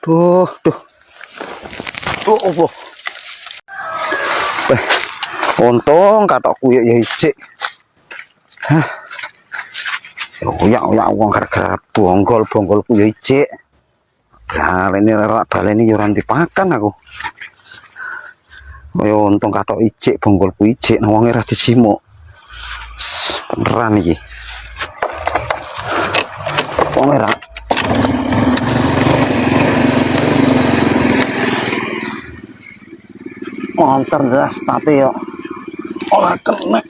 Duh, duh. Oh. Untung kataku ya ijik. Hah. Ya wong gara-gara bonggolku ya ijik. Baleni yo ora dipakan aku. Ya untung katok ijik bonggolku ijik nang wonge ra dijimuk. Beneran iki. Wonge ra montor ndas tate yo ora kena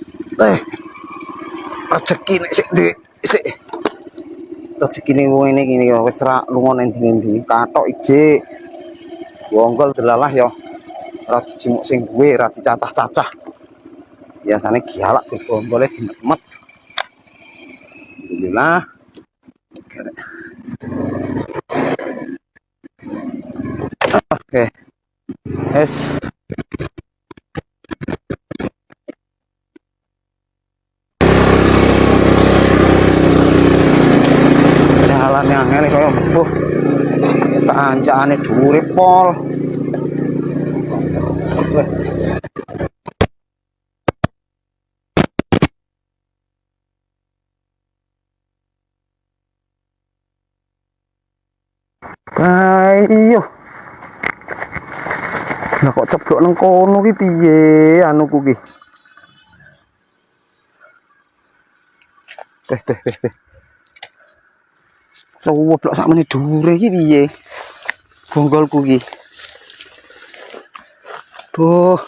rezeki nek sik rezeki ning wong ini gini yo wis ra lunga nang ndi-ndi katok ijik bonggol delalah yo ora dijimuk sing duwe ra dicacah-cacah biasane gialak bonggole dimet alhamdulillah. Oke es jalan yang ngene kaya tanjakane dhuwure pol. Ayo. Lah kok ceblok nang kono ki piye anuku ki? Teh. Coblok sakmene dhuwure iki piye? Bonggolku ki. Duh.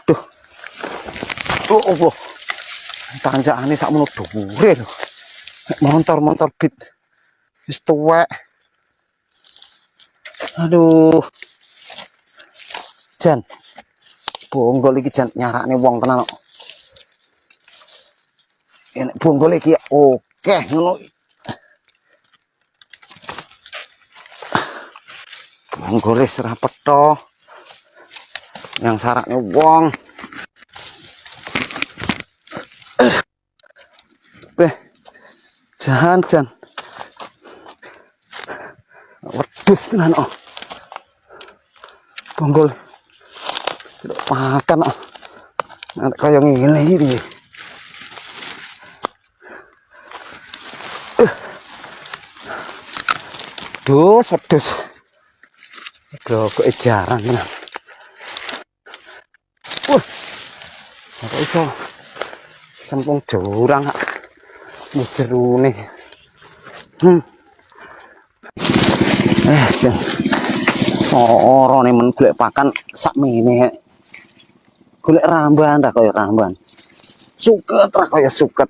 Oh, apa? Tanjakane sakmono dhuwure lho. Montor bit wis tuwek. Aduh. Jan. Bonggol iki jan nyarakne wong tenan kok. Nek bonggol iki oke ngono. Bonggol wis ra petho. Yang sarakne wong. Jan. Wedhus tenan kok. Bonggol. Tidak makan kok. Nek kaya ngene iki piye? Wedhus. Kok jarang tenan. Kok iso cempung jurang kak. Jerune. Sorone men golek pakan sakmene. Golek ramban ra kaya ramban. Suket ra kaya suket.